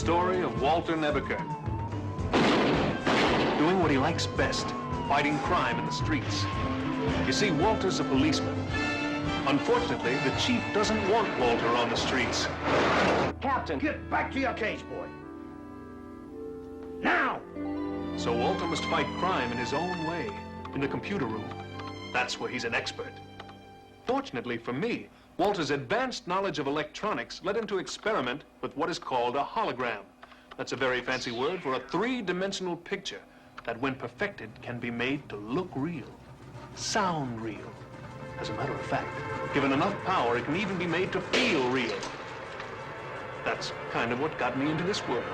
story of Walter Nebuchadnezzar. Doing what he likes best, fighting crime in the streets. You see, Walter's a policeman. Unfortunately, the chief doesn't want Walter on the streets. Captain, get back to your cage, boy. Now! So Walter must fight crime in his own way, in the computer room. That's where he's an expert. Fortunately for me, Walter's advanced knowledge of electronics led him to experiment with what is called a hologram. That's a very fancy word for a three-dimensional picture that, when perfected, can be made to look real, sound real. As a matter of fact, given enough power, it can even be made to feel real. That's kind of what got me into this world.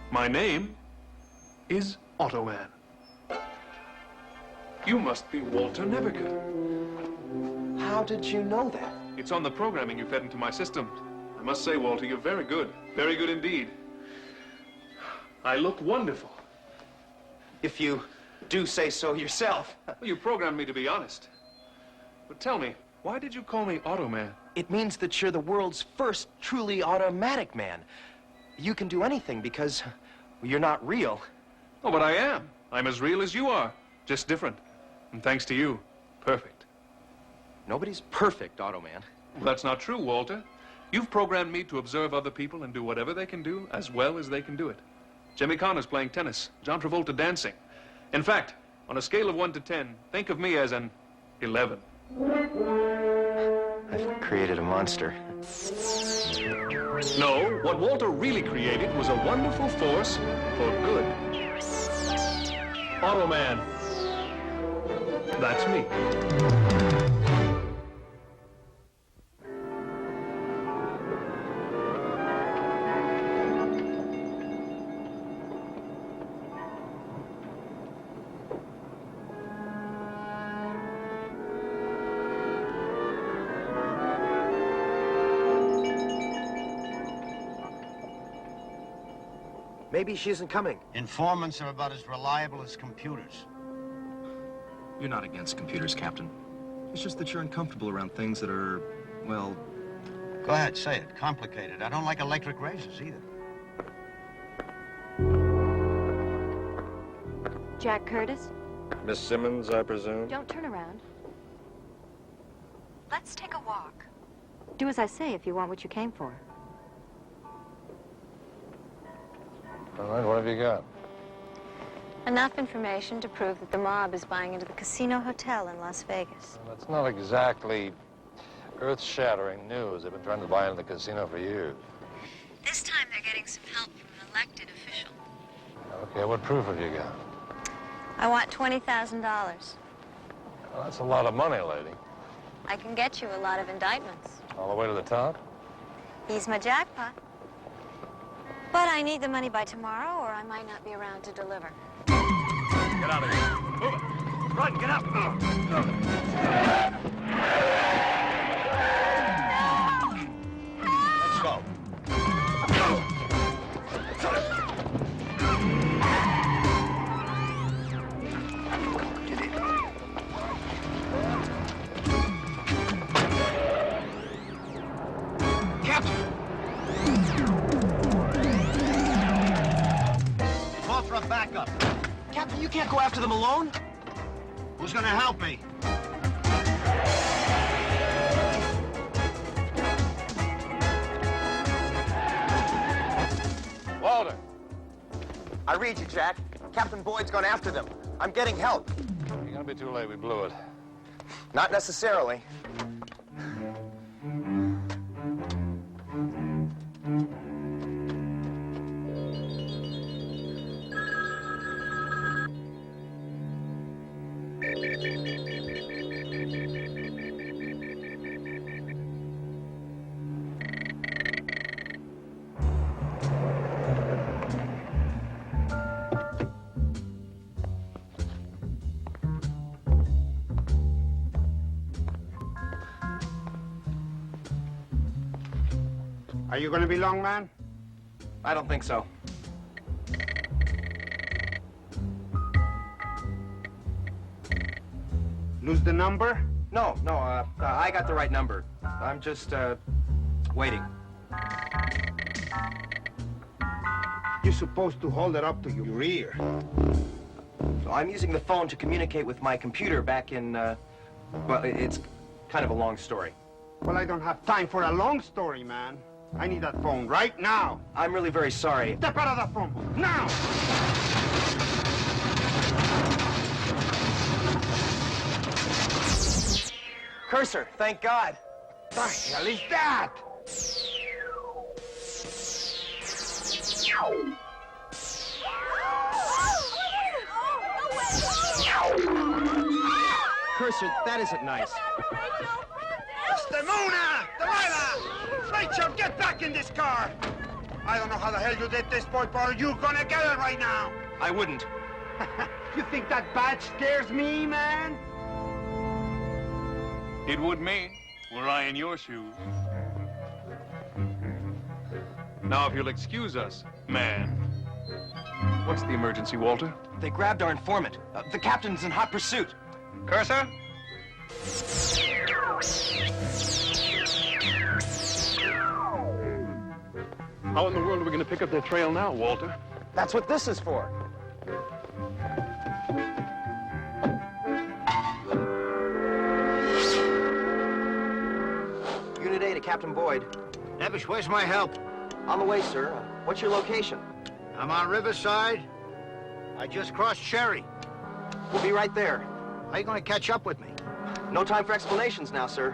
My name is Automan. You must be Walter Nebuchadnezzar. How did you know that? It's on the programming you fed into my system. I must say, Walter, you're very good. Very good indeed. I look wonderful. If you do say so yourself. Well, you programmed me to be honest. But tell me, why did you call me Automan? It means that you're the world's first truly automatic man. You can do anything because you're not real. Oh, but I am. I'm as real as you are, just different. And thanks to you, perfect. Nobody's perfect, Automan. Well, that's not true, Walter. You've programmed me to observe other people and do whatever they can do as well as they can do it. Jimmy Connor's playing tennis, John Travolta dancing. In fact, on a scale of 1 to 10, think of me as an 11. I've created a monster. No, what Walter really created was a wonderful force for good. Automan. That's me. Maybe she isn't coming. Informants are about as reliable as computers. You're not against computers, Captain. It's just that you're uncomfortable around things that are, well... Go ahead, say it. Complicated. I don't like electric razors either. Jack Curtis? Miss Simmons, I presume? Don't turn around. Let's take a walk. Do as I say if you want what you came for. All right, what have you got? Enough information to prove that the mob is buying into the Casino Hotel in Las Vegas. Well, that's not exactly earth-shattering news. They've been trying to buy into the casino for years. This time they're getting some help from an elected official. Okay, what proof have you got? I want $20,000. Well, that's a lot of money, lady. I can get you a lot of indictments. All the way to the top? He's my jackpot. But I need the money by tomorrow, or I might not be around to deliver. Get out of here. Move it. Run, get out. Let's go. Call for a backup. Captain, you can't go after them alone. Who's gonna help me? Walter! I read you, Jack. Captain Boyd's gone after them. I'm getting help. You're gonna be too late. We blew it. Not necessarily. Are you gonna be long, man? I don't think so. Lose the number? No, I got the right number. I'm just, waiting. You're supposed to hold it up to your ear. So I'm using the phone to communicate with my computer back in, well, it's kind of a long story. Well, I don't have time for a long story, man. I need that phone right now. I'm really very sorry. Step out of that phone booth, now! Cursor, thank God. The hell is that? Cursor, that isn't nice. Desdemona! Delilah! Rachel, get back in this car! I don't know how the hell you did this, boy, but you're gonna get it right now! I wouldn't. You think that badge scares me, man? It would me, were I in your shoes. Now, if you'll excuse us, man. What's the emergency, Walter? They grabbed our informant. The captain's in hot pursuit. Cursor? How in the world are we going to pick up their trail now, Walter? That's what this is for. Unit A to Captain Boyd. Nebish, where's my help? On the way, sir. What's your location? I'm on Riverside. I just crossed Cherry. We'll be right there. How are you going to catch up with me? No time for explanations now, sir.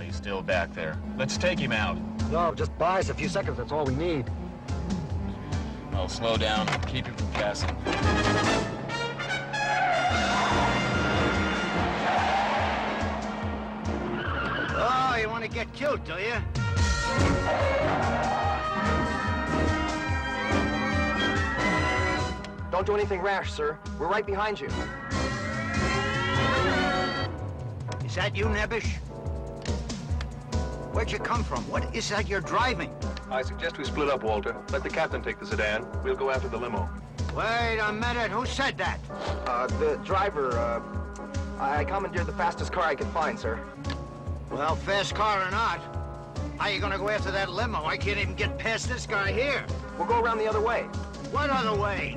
He's still back there. Let's take him out. No, just buy us a few seconds. That's all we need. I'll slow down and keep him from passing. Oh, you want to get killed, do you? Don't do anything rash, sir. We're right behind you. Is that you, Nebish? Where'd you come from? What is that you're driving? I suggest we split up, Walter. Let the captain take the sedan. We'll go after the limo. Wait a minute. Who said that? The driver, I commandeered the fastest car I could find, sir. Well, fast car or not, how you gonna go after that limo? I can't even get past this guy here. We'll go around the other way. What other way?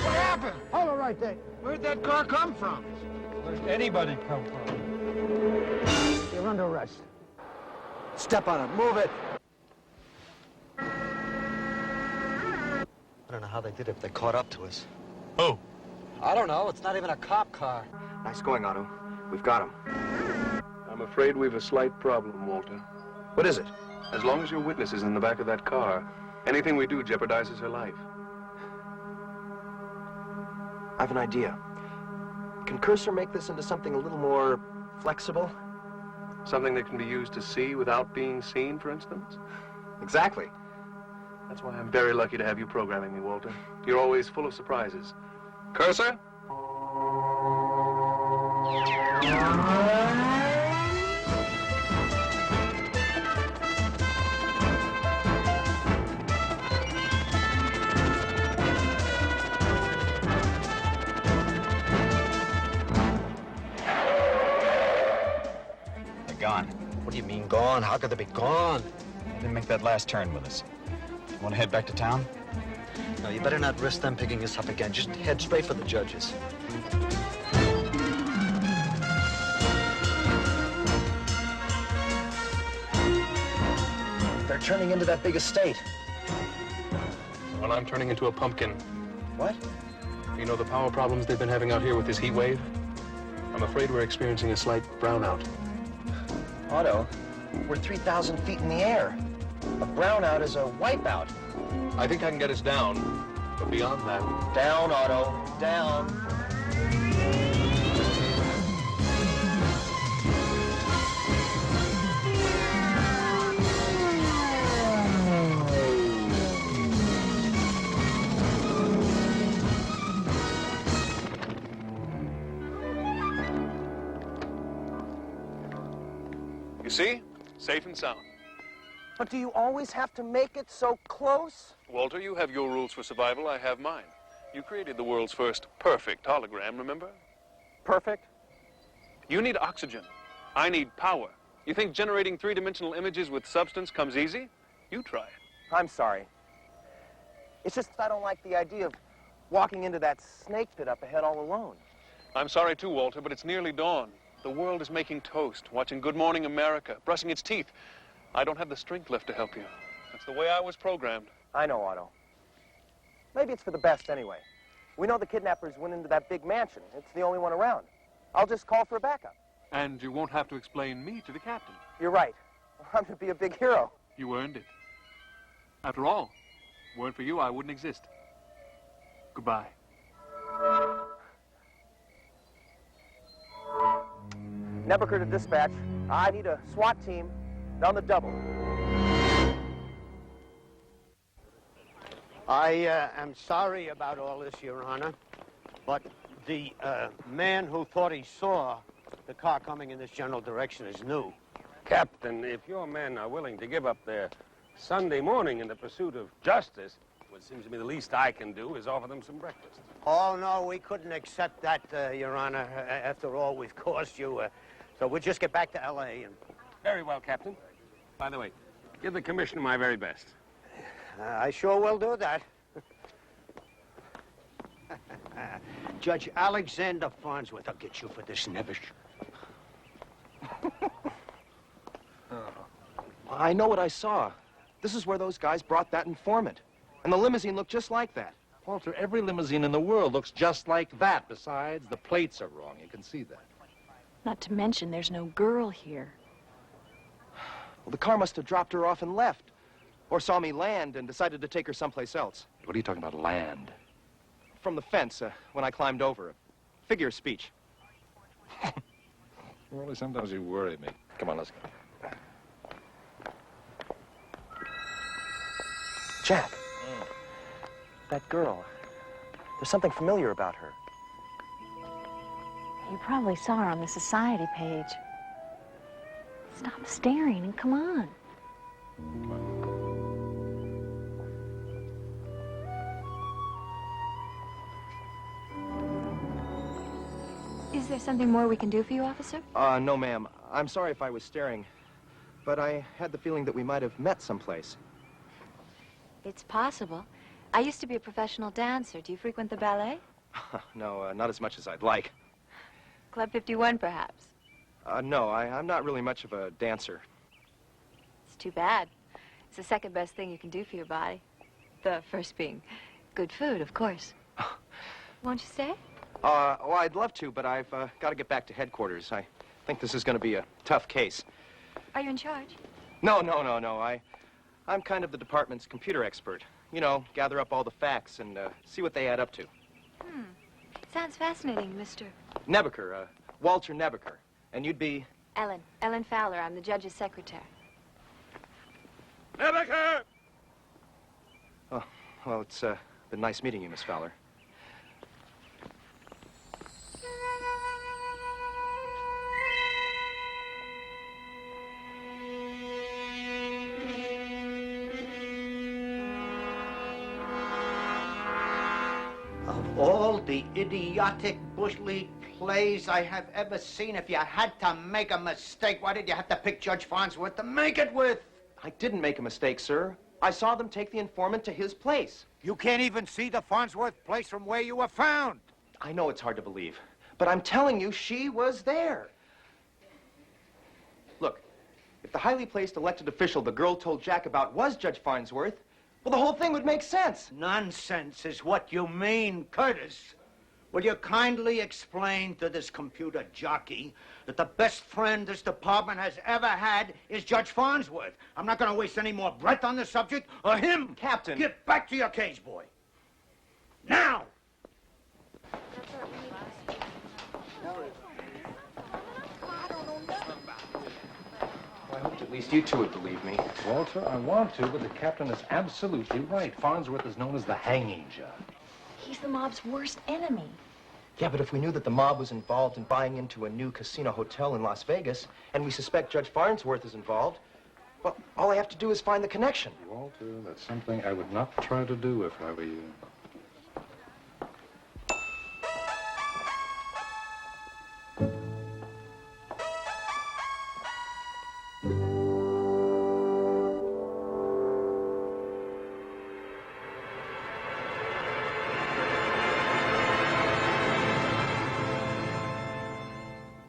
What happened? Hold it right there. Where'd that car come from? Where'd anybody come from? You're under arrest. Step on it. Move it. I don't know how they did it if they caught up to us. Oh. I don't know. It's not even a cop car. Nice going, Otto. We've got him. I'm afraid we've a slight problem, Walter. What is it? As long as your witness is in the back of that car, anything we do jeopardizes her life. I have an idea. Can Cursor make this into something a little more flexible? Something that can be used to see without being seen, for instance? Exactly. That's why I'm very lucky to have you programming me, Walter. You're always full of surprises. Cursor? They're gone. What do you mean gone? How could they be gone? Didn't make that last turn with us. You want to head back to town? No, you better not risk them picking us up again. Just head straight for the judges. They're turning into that big estate. Well, I'm turning into a pumpkin. What? You know the power problems they've been having out here with this heat wave? I'm afraid we're experiencing a slight brownout. Otto, we're 3,000 feet in the air. A brownout is a wipeout. I think I can get us down, but beyond that... Down, Otto, down. You see? Safe and sound. But do you always have to make it so close? Walter, you have your rules for survival, I have mine. You created the world's first perfect hologram, remember? Perfect? You need oxygen. I need power. You think generating three-dimensional images with substance comes easy? You try it. I'm sorry. It's just that I don't like the idea of walking into that snake pit up ahead all alone. I'm sorry too, Walter, but it's nearly dawn. The world is making toast, watching Good Morning America, brushing its teeth. I don't have the strength left to help you. That's the way I was programmed. I know, Otto. Maybe it's for the best anyway. We know the kidnappers went into that big mansion. It's the only one around. I'll just call for a backup. And you won't have to explain me to the captain. You're right. I'm going to be a big hero. You earned it. After all, weren't for you, I wouldn't exist. Goodbye. Nebuchadnezzar to dispatch. I need a SWAT team on the double. I am sorry about all this, Your Honor, but the man who thought he saw the car coming in this general direction is new. Captain, if your men are willing to give up their Sunday morning in the pursuit of justice, what seems to me the least I can do is offer them some breakfast. Oh, no, we couldn't accept that, Your Honor, after all we've caused you. So we'll just get back to L.A. and... Very well, Captain. By the way, give the commissioner my very best. I sure will do that. Judge Alexander Farnsworth, I'll get you for this, Nevish. I know what I saw. This is where those guys brought that informant. And the limousine looked just like that. Walter, every limousine in the world looks just like that. Besides, the plates are wrong. You can see that. Not to mention, there's no girl here. Well, the car must have dropped her off and left. Or saw me land and decided to take her someplace else. What are you talking about, land? From the fence, when I climbed over. Figure of speech. Really, sometimes you worry me. Come on, let's go. Jack. That girl. There's something familiar about her. You probably saw her on the society page. Stop staring and come on. Is there something more we can do for you, officer? No, ma'am. I'm sorry if I was staring. But I had the feeling that we might have met someplace. It's possible. I used to be a professional dancer. Do you frequent the ballet? No, not as much as I'd like. Club 51, perhaps? No, I'm not really much of a dancer. It's too bad. It's the second best thing you can do for your body. The first being good food, of course. Won't you stay? Well, I'd love to, but I've got to get back to headquarters. I think this is going to be a tough case. Are you in charge? No. I'm kind of the department's computer expert. You know, gather up all the facts and see what they add up to. Sounds fascinating, Mr. Nebuchadnezzar, Walter Nebuchadnezzar. And you'd be... Ellen Fowler. I'm the judge's secretary. Nebuchadnezzar! Oh, well, it's been nice meeting you, Miss Fowler. Of all the idiotic bush league plays I have ever seen, if you had to make a mistake, why did you have to pick Judge Farnsworth to make it with? I didn't make a mistake, sir. I saw them take the informant to his place. You can't even see the Farnsworth place from where you were found. I know it's hard to believe, but I'm telling you, she was there. Look, if the highly placed elected official the girl told Jack about was Judge Farnsworth, well, the whole thing would make sense. Nonsense is what you mean, Curtis. Will you kindly explain to this computer jockey that the best friend this department has ever had is Judge Farnsworth? I'm not going to waste any more breath on the subject, or him. Captain. Get back to your cage, boy. Now! I hoped at least you two would believe me. Walter, I want to, but the captain is absolutely right. Farnsworth is known as the hanging judge. He's the mob's worst enemy. Yeah, but if we knew that the mob was involved in buying into a new casino hotel in Las Vegas, and we suspect Judge Farnsworth is involved, well, all I have to do is find the connection. Walter, that's something I would not try to do if I were you.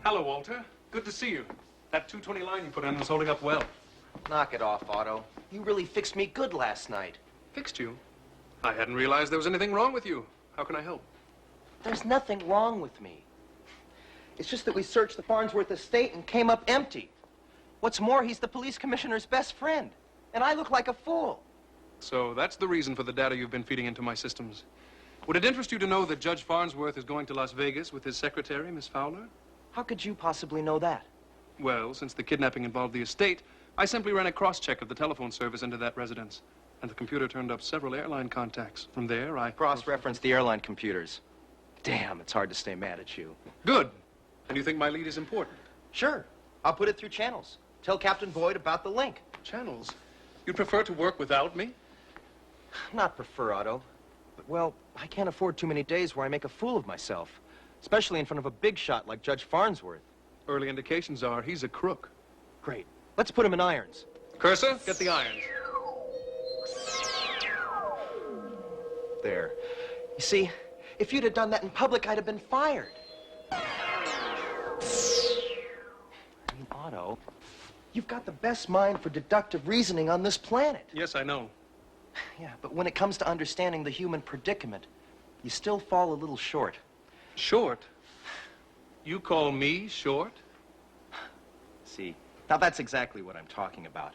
Hello, Walter. Good to see you. That 220 line you put in was holding up well. Knock it off, Otto. You really fixed me good last night. Fixed you? I hadn't realized there was anything wrong with you. How can I help? There's nothing wrong with me. It's just that we searched the Farnsworth estate and came up empty. What's more, he's the police commissioner's best friend, and I look like a fool. So that's the reason for the data you've been feeding into my systems. Would it interest you to know that Judge Farnsworth is going to Las Vegas with his secretary, Miss Fowler? How could you possibly know that? Well, since the kidnapping involved the estate, I simply ran a cross-check of the telephone service into that residence, and the computer turned up several airline contacts. From there, I Cross-referenced the airline computers. Damn, it's hard to stay mad at you. Good. And you think my lead is important? Sure. I'll put it through channels. Tell Captain Boyd about the link. Channels? You'd prefer to work without me? Not prefer, Otto. But, well, I can't afford too many days where I make a fool of myself. Especially in front of a big shot like Judge Farnsworth. Early indications are he's a crook. Great. Let's put him in irons. Cursor, get the irons. There. You see, if you'd have done that in public, I'd have been fired. I mean, Otto, you've got the best mind for deductive reasoning on this planet. Yes, I know. Yeah, but when it comes to understanding the human predicament, you still fall a little short. Short? You call me short? See, now that's exactly what I'm talking about.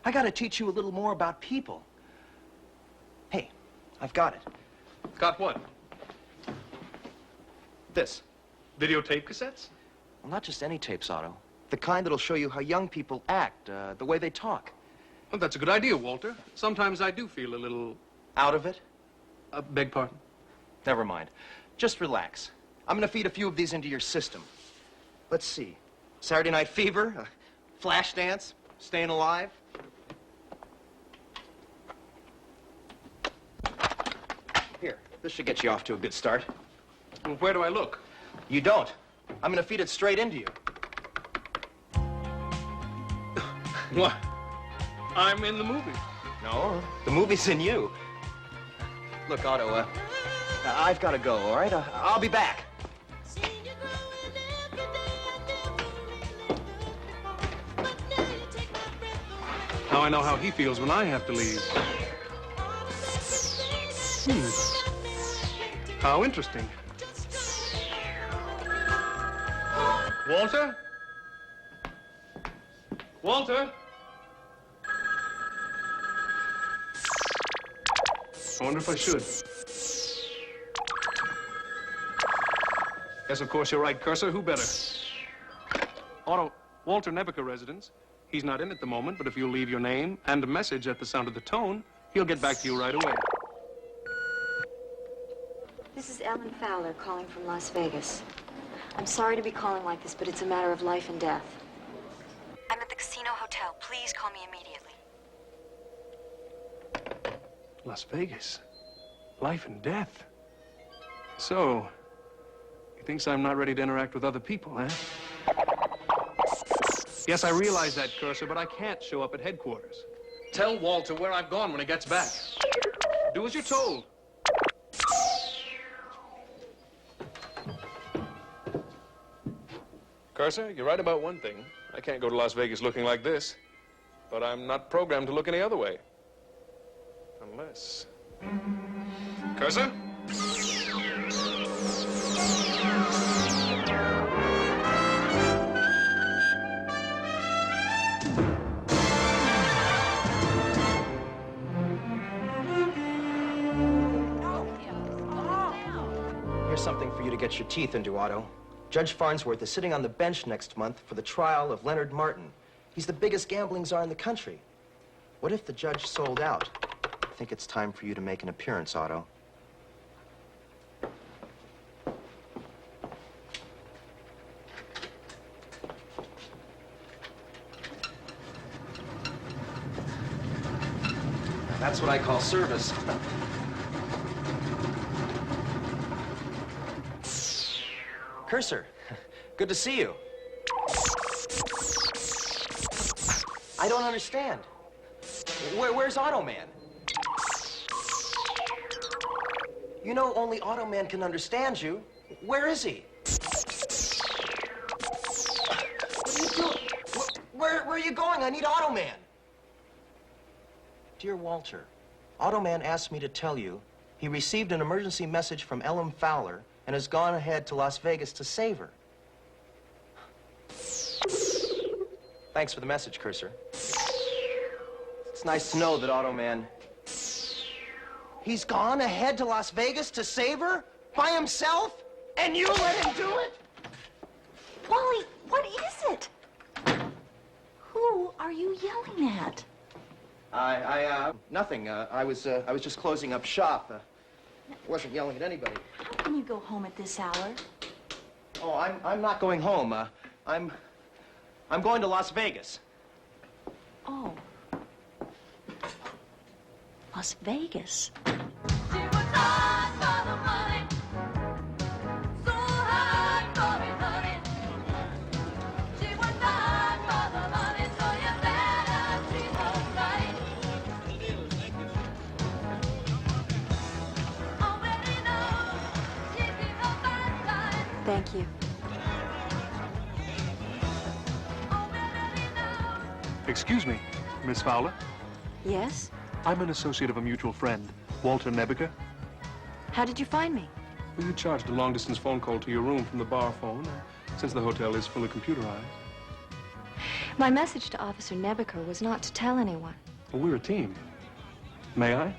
I gotta teach you a little more about people. Hey, I've got it. Got what? This. Videotape cassettes? Well, not just any tapes, Otto. The kind that'll show you how young people act, the way they talk. Well, that's a good idea, Walter. Sometimes I do feel a little... Out of it? Beg pardon? Never mind. Just relax. I'm gonna feed a few of these into your system. Let's see. Saturday Night Fever, Flashdance, Staying Alive. Here, this should get you off to a good start. Well, where do I look? You don't. I'm gonna feed it straight into you. What? I'm in the movie. No, the movie's in you. Look, Otto, I've got to go, all right? I'll be back. Now I know how he feels when I have to leave. How interesting. Walter? Walter? I wonder if I should. Yes, of course, you're right, Cursor. Who better? Otto, Walter Nebuchadnezzar residence. He's not in at the moment, but if you'll leave your name and a message at the sound of the tone, he'll get back to you right away. This is Ellen Fowler calling from Las Vegas. I'm sorry to be calling like this, but it's a matter of life and death. I'm at the casino hotel. Please call me immediately. Las Vegas. Life and death. So, he thinks I'm not ready to interact with other people, huh? Yes, I realize that, Cursor, but I can't show up at headquarters. Tell Walter where I've gone when he gets back. Do as you're told. Cursor, you're right about one thing. I can't go to Las Vegas looking like this. But I'm not programmed to look any other way. Unless... Cursor? Here's something for you to get your teeth into, Otto. Judge Farnsworth is sitting on the bench next month for the trial of Leonard Martin. He's the biggest gambling czar in the country. What if the judge sold out? I think it's time for you to make an appearance, Otto. That's what I call service. Cursor, good to see you. I don't understand. Where's Automan? You know only Automan can understand you. Where is he? What are you doing? Where are you going? I need Automan. Dear Walter, Automan asked me to tell you he received an emergency message from Ellen Fowler and has gone ahead to Las Vegas to save her. Thanks for the message, Cursor. It's nice to know that Automan... He's gone ahead to Las Vegas to save her? By himself? And you let him do it? Wally, what is it? Who are you yelling at? Nothing. I was just closing up shop. Wasn't yelling at anybody. How can you go home at this hour? Oh, I'm not going home. I'm going to Las Vegas. Oh. Las Vegas. Thank you. Excuse me, Miss Fowler. Yes? I'm an associate of a mutual friend, Walter Nebeker. How did you find me? Well, you charged a long-distance phone call to your room from the bar phone, since the hotel is fully computerized. My message to Officer Nebeker was not to tell anyone. Well, we're a team. May I?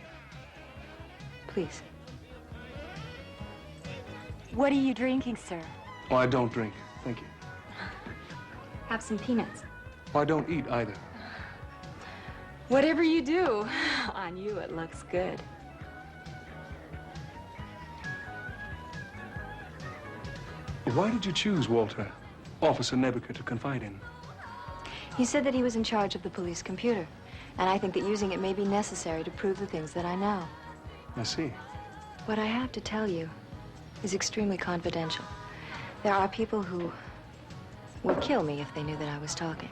Please. What are you drinking, sir? Oh, I don't drink. Thank you. Have some peanuts. Oh, I don't eat either. Whatever you do, on you it looks good. Why did you choose Walter, Officer Nebeker, to confide in? He said that he was in charge of the police computer, and I think that using it may be necessary to prove the things that I know. I see. What I have to tell you is extremely confidential. There are people who would kill me if they knew that I was talking.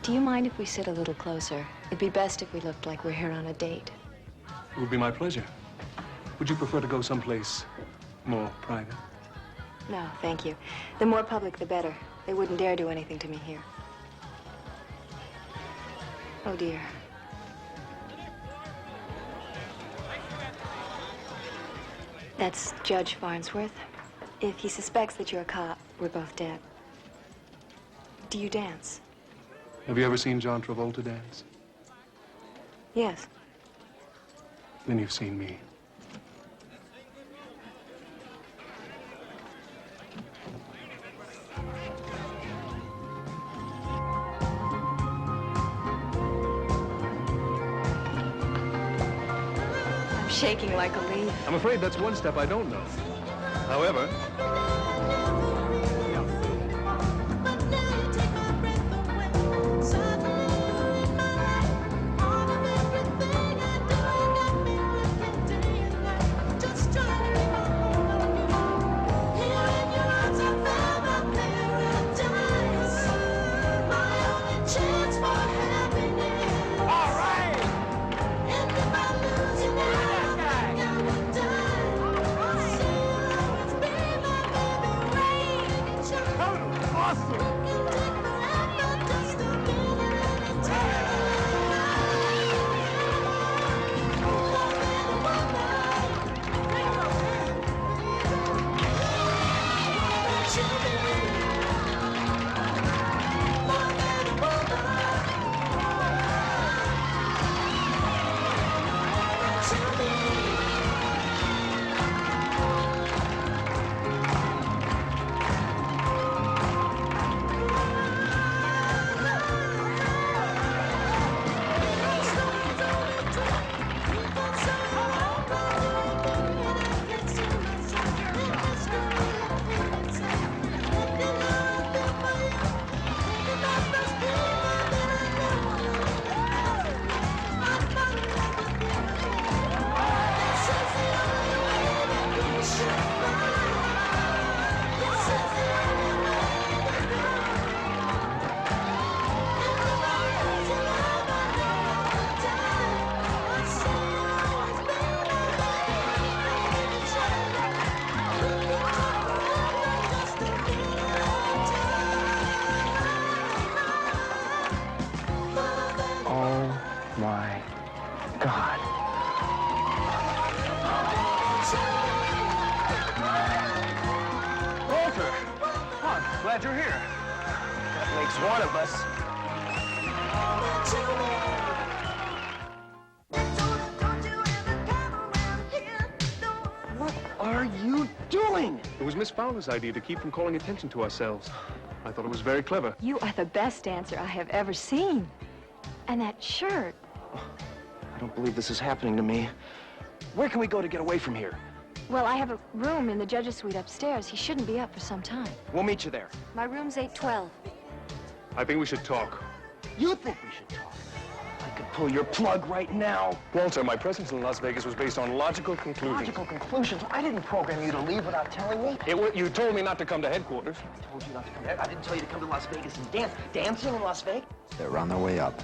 Do you mind if we sit a little closer? It'd be best if we looked like we're here on a date. It would be my pleasure. Would you prefer to go someplace more private? No, thank you. The more public, the better. They wouldn't dare do anything to me here. Oh, dear. That's Judge Farnsworth. If he suspects that you're a cop, we're both dead. Do you dance? Have you ever seen John Travolta dance? Yes. Then you've seen me. I'm shaking like a leaf. I'm afraid that's one step I don't know. However... glad you're here. That makes one of us. What are you doing? It was Miss Fowler's idea to keep from calling attention to ourselves. I thought it was very clever. You are the best dancer I have ever seen. And that shirt. I don't believe this is happening to me. Where can we go to get away from here? Well, I have a room in the judge's suite upstairs. He shouldn't be up for some time. We'll meet you there. My room's 812. I think we should talk. You think we should talk? I could pull your plug right now. Walter, my presence in Las Vegas was based on logical conclusions. Logical conclusions? I didn't program you to leave without telling me. You told me not to come to headquarters. I told you not to come there. I didn't tell you to come to Las Vegas and dance. Dancing in Las Vegas? They're on their way up.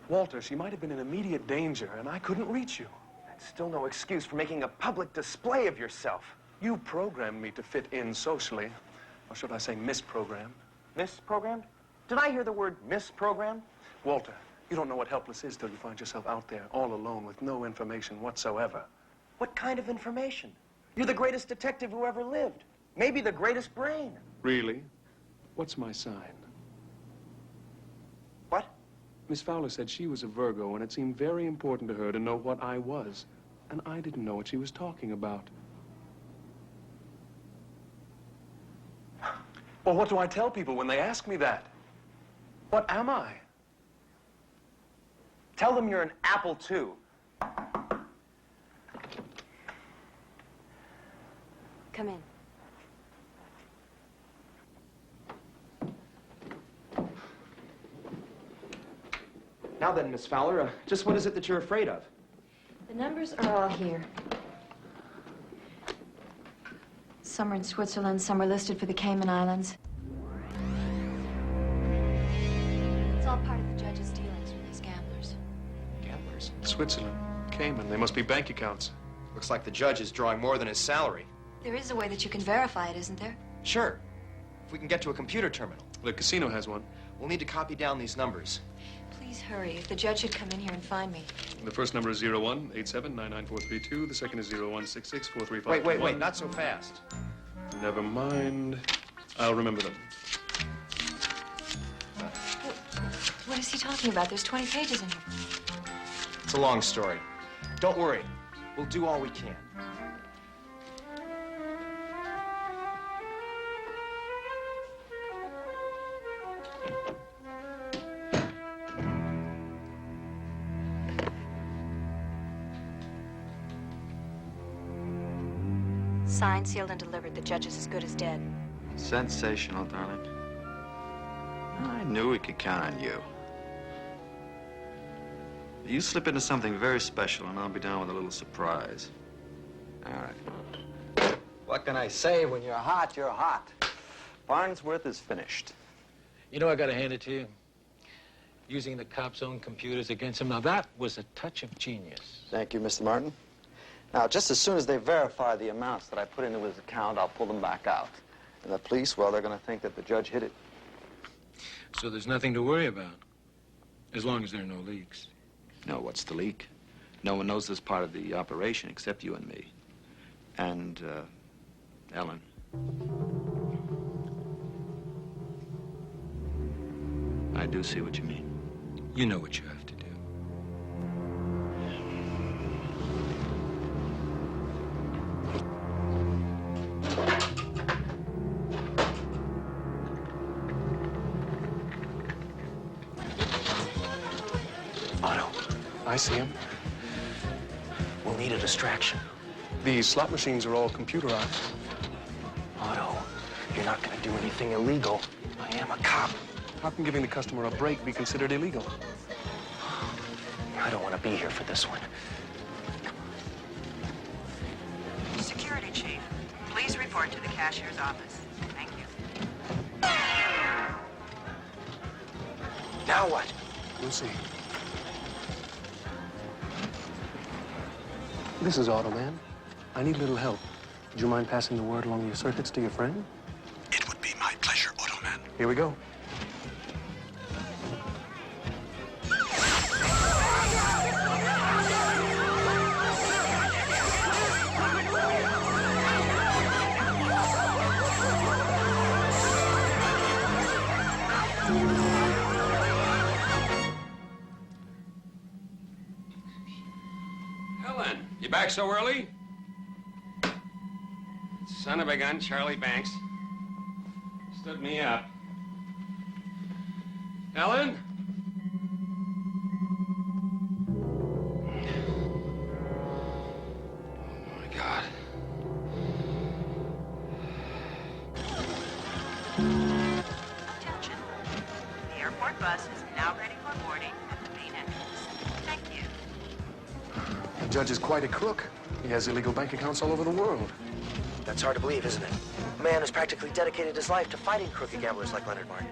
Walter, she might have been in immediate danger, and I couldn't reach you. That's still no excuse for making a public display of yourself. You programmed me to fit in socially. Or should I say misprogrammed? Misprogrammed? Did I hear the word misprogrammed? Walter, you don't know what helpless is till you find yourself out there, all alone, with no information whatsoever. What kind of information? You're the greatest detective who ever lived. Maybe the greatest brain. Really? What's my sign? What? Miss Fowler said she was a Virgo, and it seemed very important to her to know what I was. And I didn't know what she was talking about. Well, what do I tell people when they ask me that? What am I? Tell them you're an Apple II. Come in. Now then, Miss Fowler, just what is it that you're afraid of? The numbers are all here. Some are in Switzerland, some are listed for the Cayman Islands. It's all part of the judge's dealings with these gamblers. Gamblers? Switzerland, Cayman, they must be bank accounts. Looks like the judge is drawing more than his salary. There is a way that you can verify it, isn't there? Sure. If we can get to a computer terminal. The casino has one. We'll need to copy down these numbers. Please hurry. If the judge should come in here and find me. The first number is 0187994432. The second is 01664351. Wait, not so fast. Never mind. I'll remember them. What is he talking about? There's 20 pages in here. It's a long story. Don't worry. We'll do all we can. Signed, sealed, and delivered. The judge is as good as dead. Sensational, darling. I knew we could count on you. You slip into something very special, and I'll be down with a little surprise. All right. What can I say? When you're hot, you're hot. Farnsworth is finished. You know, I gotta hand it to you. Using the cops' own computers against him. Now, that was a touch of genius. Thank you, Mr. Martin. Now, just as soon as they verify the amounts that I put into his account, I'll pull them back out. And the police, well, they're going to think that the judge hid it. So there's nothing to worry about, as long as there are no leaks. No, what's the leak? No one knows this part of the operation except you and me. And, Ellen. I do see what you mean. You know what you have to do. Otto, I see him. We'll need a distraction. These slot machines are all computerized. Otto, you're not going to do anything illegal. I am a cop. How can giving the customer a break be considered illegal? I don't want to be here for this one. Security chief, please report to the cashier's office. Thank you. Now what? We'll see. This is Automan. I need a little help. Would you mind passing the word along your circuits to your friend? It would be my pleasure, Automan. Here we go. back so early? Son of a gun, Charlie Banks. Stood me up. Ellen? Oh, my God. Attention. The airport bus is now ready for boarding at the main entrance. Thank you. The judge is quite a crook. He has illegal bank accounts all over the world. That's hard to believe, isn't it? A man who's practically dedicated his life to fighting crooked gamblers like Leonard Martin.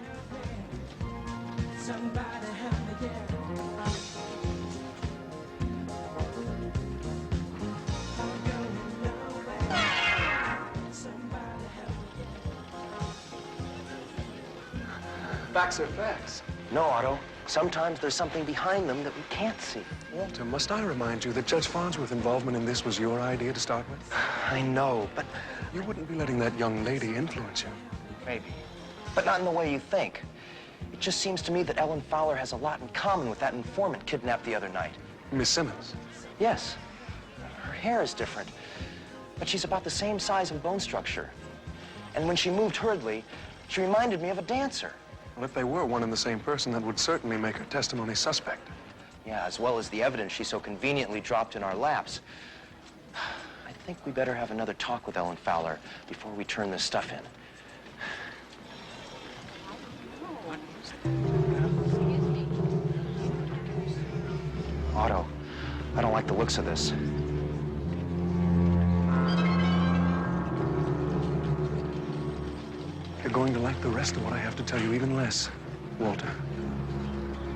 Facts are facts. No, Otto. Sometimes there's something behind them that we can't see. Walter, must I remind you that Judge Farnsworth's involvement in this was your idea to start with? I know, but... You wouldn't be letting that young lady influence you. Maybe. But not in the way you think. It just seems to me that Ellen Fowler has a lot in common with that informant kidnapped the other night. Miss Simmons? Yes. Her hair is different, but she's about the same size and bone structure. And when she moved hurriedly, she reminded me of a dancer. Well, if they were one and the same person, that would certainly make her testimony suspect. Yeah, as well as the evidence she so conveniently dropped in our laps. I think we better have another talk with Ellen Fowler before we turn this stuff in. Otto, I don't like the looks of this. You're going to like the rest of what I have to tell you even less, Walter.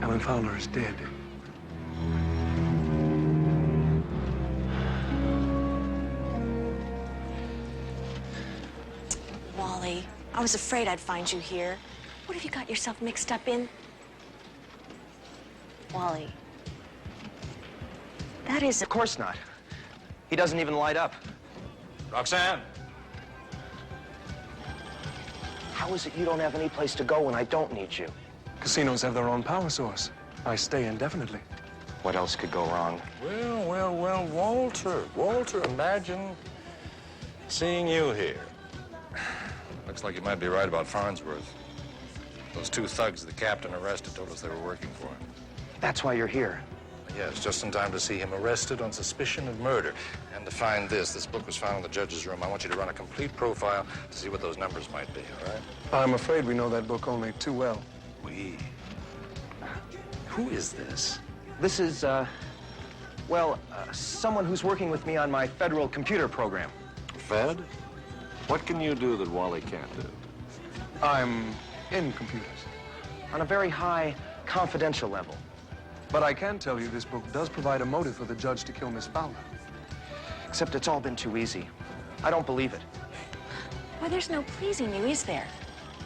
Ellen Fowler is dead. Wally, I was afraid I'd find you here. What have you got yourself mixed up in? Wally. That is... Of course not. He doesn't even light up. Roxanne? How is it you don't have any place to go when I don't need you? Casinos have their own power source. I stay indefinitely. What else could go wrong? Well, Walter. Walter, imagine seeing you here. Looks like you might be right about Farnsworth. Those two thugs the captain arrested told us they were working for him. That's why you're here. Yes, just in time to see him arrested on suspicion of murder. And to find this. This book was found in the judge's room. I want you to run a complete profile to see what those numbers might be, all right? I'm afraid we know that book only too well. We? Who is this? This is, someone who's working with me on my federal computer program. Fed? What can you do that Wally can't do? I'm in computers. On a very high, confidential level. But I can tell you this book does provide a motive for the judge to kill Miss Fowler. Except it's all been too easy. I don't believe it. Why, there's no pleasing you, is there?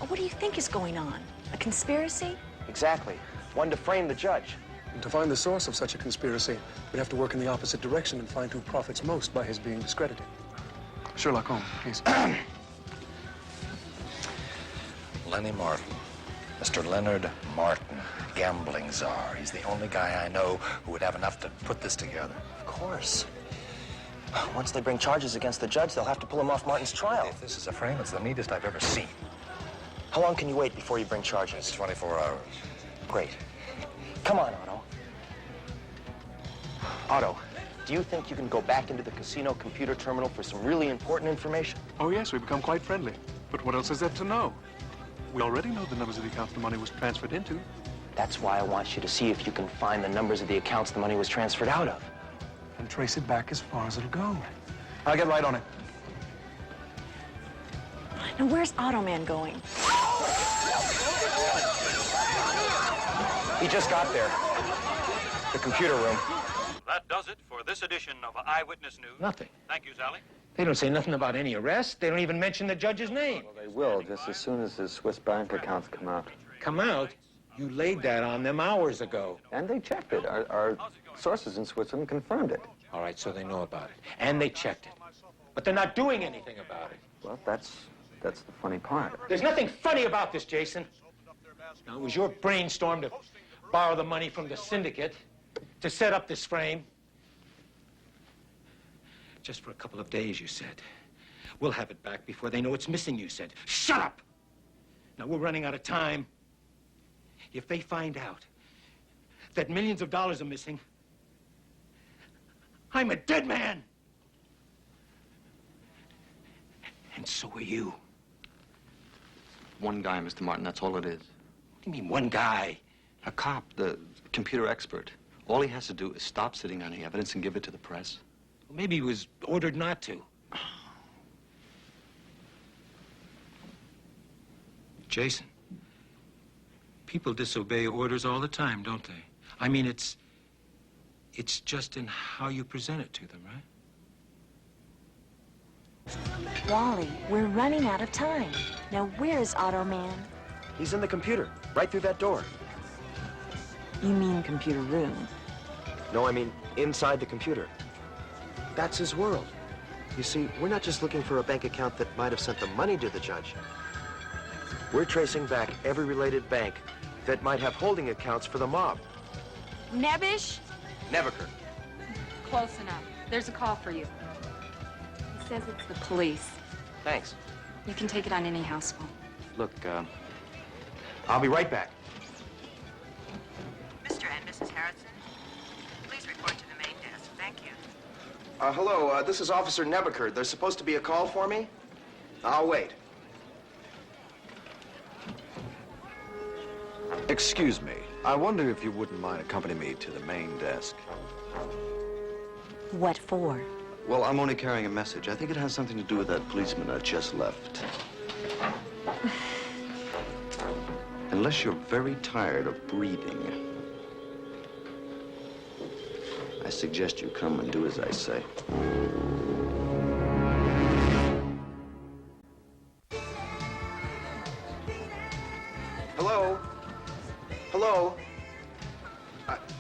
What do you think is going on? A conspiracy? Exactly. One to frame the judge. And to find the source of such a conspiracy, we have to work in the opposite direction and find who profits most by his being discredited. Sherlock Holmes, please. Lenny Martin. Mr. Leonard Martin, gambling czar. He's the only guy I know who would have enough to put this together. Of course. Once they bring charges against the judge, they'll have to pull him off Martin's trial. If this is a frame, it's the neatest I've ever seen. How long can you wait before you bring charges? 24 hours. Great. Come on, Otto. Otto, do you think you can go back into the casino computer terminal for some really important information? Oh, yes, we've become quite friendly. But what else is there to know? We already know the numbers of the accounts the money was transferred into. That's why I want you to see if you can find the numbers of the accounts the money was transferred out of. And trace it back as far as it'll go. I'll get right on it. Now, where's Automan going? He just got there. The computer room. That does it for this edition of Eyewitness News. Nothing. Thank you, Sally. They don't say nothing about any arrest. They don't even mention the judge's name. Well, they will, just as soon as his Swiss bank accounts come out. Come out? You laid that on them hours ago. And they checked it. Our sources in Switzerland confirmed it. All right, so they know about it. And they checked it. But they're not doing anything about it. Well, that's the funny part. There's nothing funny about this, Jason. Now, it was your brainstorm to borrow the money from the syndicate to set up this frame. Just for a couple of days, you said. We'll have it back before they know it's missing, you said. Shut up! Now, we're running out of time. If they find out that millions of dollars are missing, I'm a dead man! And so are you. One guy, Mr. Martin, that's all it is. What do you mean, one guy? A cop, the computer expert. All he has to do is stop sitting on the evidence and give it to the press. Well, maybe he was ordered not to. Jason, people disobey orders all the time, don't they? I mean, it's just in how you present it to them, right? Wally, we're running out of time. Now, where's Automan? He's in the computer, right through that door. You mean computer room? No, I mean inside the computer. That's his world. You see, we're not just looking for a bank account that might have sent the money to the judge. We're tracing back every related bank that might have holding accounts for the mob. Nebish? Nebuchadnezzar. Close enough. There's a call for you. He says it's the police. Thanks. You can take it on any house phone. Look, I'll be right back. Mr. and Mrs. Harrison, please report to the main desk. Thank you. Hello, this is Officer Nebuchadnezzar. There's supposed to be a call for me. I'll wait. Excuse me. I wonder if you wouldn't mind accompanying me to the main desk. What for? Well, I'm only carrying a message. I think it has something to do with that policeman that just left. Unless you're very tired of breathing, I suggest you come and do as I say. Hello? Hello?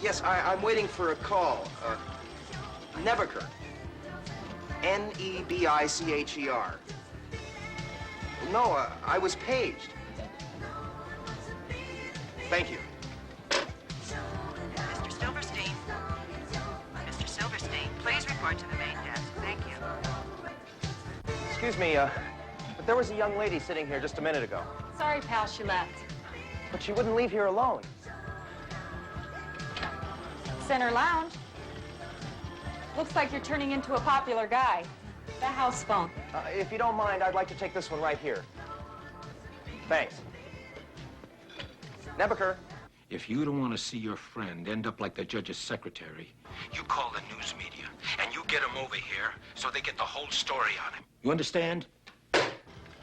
Yes, I'm waiting for a call. Nebuchadnezzar. Nebicher. No, I was paged. Thank you. Mr. Silverstein. Mr. Silverstein, please report to the main desk. Thank you. Excuse me, but there was a young lady sitting here just a minute ago. Sorry, pal, she left. But she wouldn't leave here alone. Center Lounge. Looks like you're turning into a popular guy. The house phone. If you don't mind, I'd like to take this one right here. Thanks. Nebuchadnezzar. If you don't want to see your friend end up like the judge's secretary, you call the news media, and you get him over here so they get the whole story on him. You understand?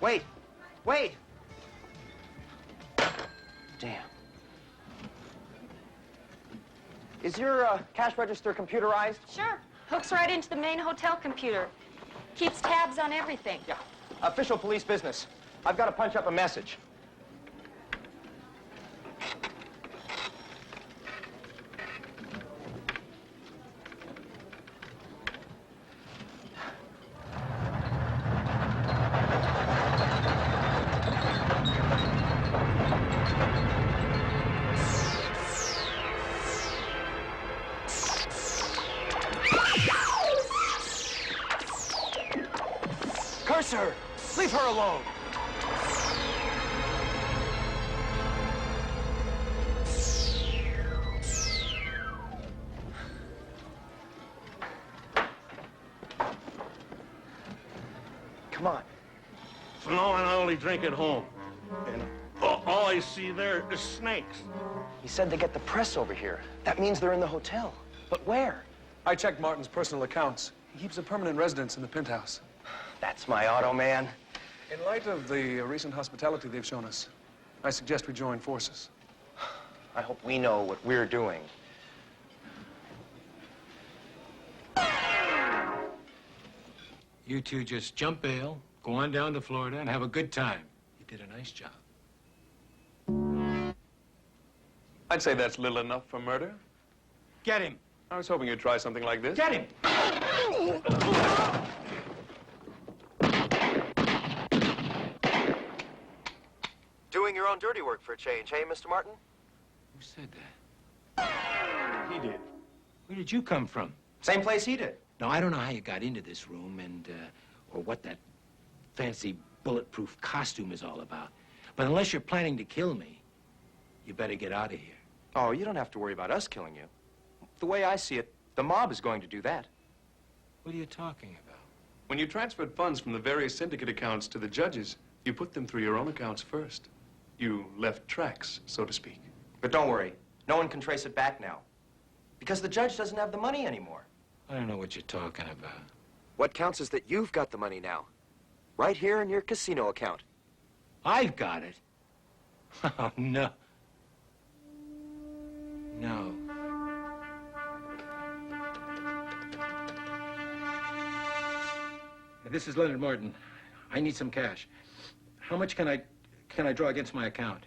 Wait. Wait. Damn. Is your cash register computerized? Sure. Hooks right into the main hotel computer. Keeps tabs on everything. Yeah. Official police business. I've got to punch up a message. Cursor! Leave her alone! Come on. No, and I only drink at home. And all I see there is snakes. He said they get the press over here. That means they're in the hotel. But where? I checked Martin's personal accounts. He keeps a permanent residence in the penthouse. That's my Automan. In light of the recent hospitality they've shown us, I suggest we join forces. I hope we know what we're doing. You two just jump bail, go on down to Florida, and have a good time. You did a nice job. I'd say that's little enough for murder. Get him. I was hoping you'd try something like this. Get him! Doing your own dirty work for a change, hey, Mr. Martin? Who said that? He did. Where did you come from? Same place he did. Now, I don't know how you got into this room and, or what that fancy bulletproof costume is all about. But unless you're planning to kill me, you better get out of here. Oh, you don't have to worry about us killing you. The way I see it, the mob is going to do that. What are you talking about? When you transferred funds from the various syndicate accounts to the judges, you put them through your own accounts first. You left tracks, so to speak. But don't worry, no one can trace it back now. Because the judge doesn't have the money anymore. I don't know what you're talking about. What counts is that you've got the money now. Right here in your casino account. I've got it? Oh, no. No. This is Leonard Martin. I need some cash. How much can I draw against my account?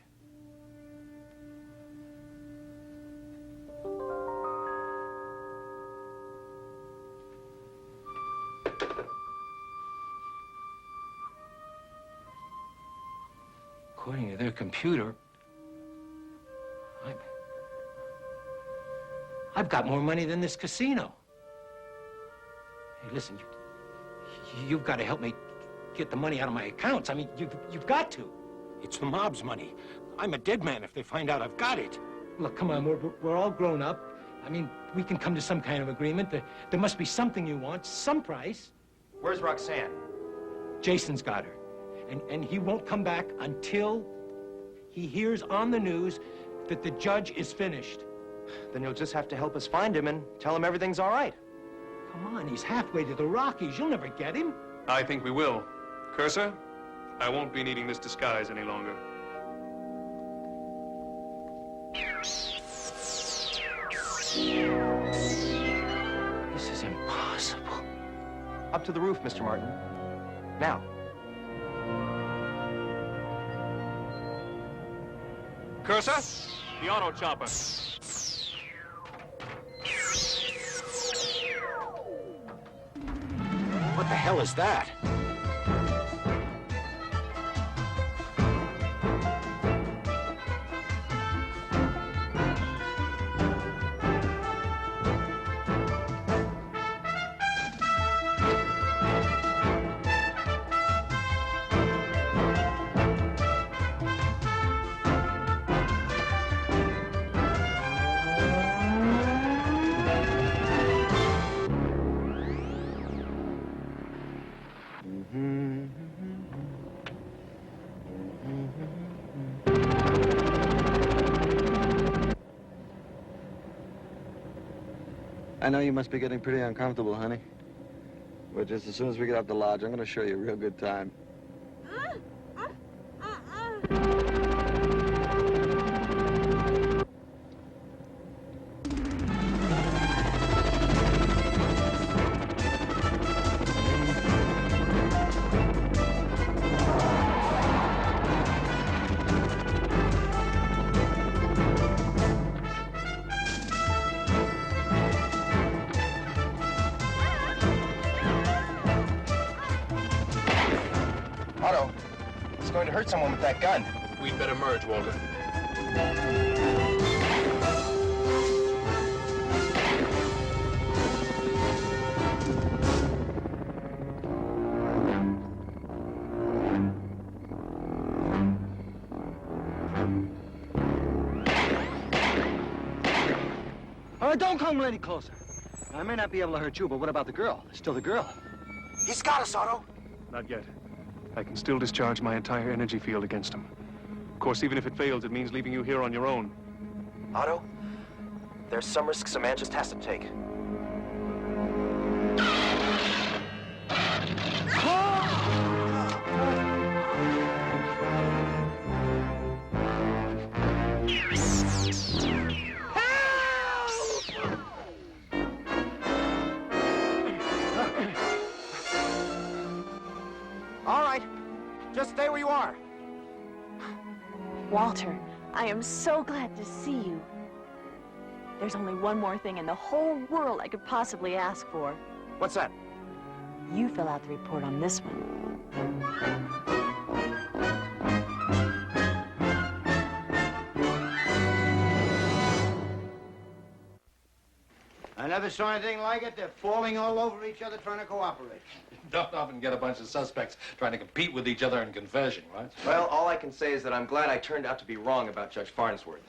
According to their computer, I've got more money than this casino. Hey, listen, you've got to help me get the money out of my accounts. I mean, you've got to. It's the mob's money. I'm a dead man if they find out I've got it. Look, come on, we're all grown up. I mean, we can come to some kind of agreement. There must be something you want, some price. Where's Roxanne? Jason's got her. And he won't come back until he hears on the news that the judge is finished. Then you'll just have to help us find him and tell him everything's all right. Come on, he's halfway to the Rockies. You'll never get him. I think we will. Cursor, I won't be needing this disguise any longer. This is impossible. Up to the roof, Mr. Martin. Now. Cursor, the auto chopper. What the hell is that? I know you must be getting pretty uncomfortable, honey. But just as soon as we get up the lodge, I'm going to show you a real good time. Otto, it's going to hurt someone with that gun. We'd better merge, Walter. All right, don't come any closer. I may not be able to hurt you, but what about the girl? There's still the girl. He's got us, Otto. Not yet. I can still discharge my entire energy field against him. Of course, even if it fails, it means leaving you here on your own. Otto, there's some risks a man just has to take. All right, just stay where you are. Walter, I am so glad to see you. There's only one more thing in the whole world I could possibly ask for. What's that? You fill out the report on this one. And never saw anything like it. They're falling all over each other trying to cooperate. Don't often get a bunch of suspects trying to compete with each other in confession, right? Well, all I can say is that I'm glad I turned out to be wrong about Judge Farnsworth.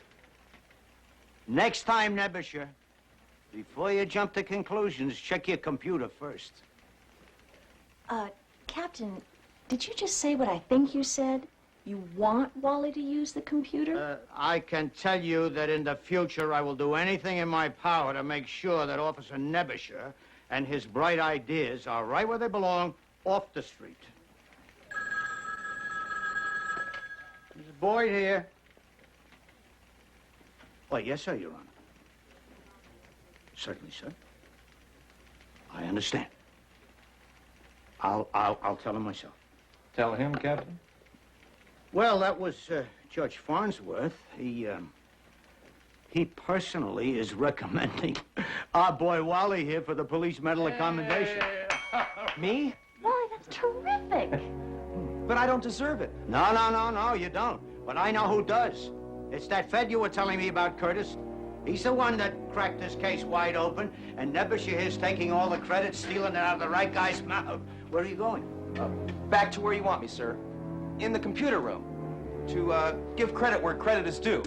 Next time, Nebusher, before you jump to conclusions, check your computer first. Captain, did you just say what I think you said? You want Wally to use the computer? I can tell you that in the future I will do anything in my power to make sure that Officer Nebusher and his bright ideas are right where they belong, off the street. Mrs. Boyd here. Oh, yes, sir, Your Honor. Certainly, sir. I understand. I'll tell him myself. Tell him, Captain? Well, that was Judge Farnsworth. He personally is recommending our boy Wally here for the Police Medal of Commendation. Me? Wally, that's terrific. But I don't deserve it. No, you don't. But I know who does. It's that Fed you were telling me about, Curtis. He's the one that cracked this case wide open, and Nebusher here's taking all the credit, stealing it out of the right guy's mouth. Where are you going? Back to where you want me, sir. In the computer room. To give credit where credit is due.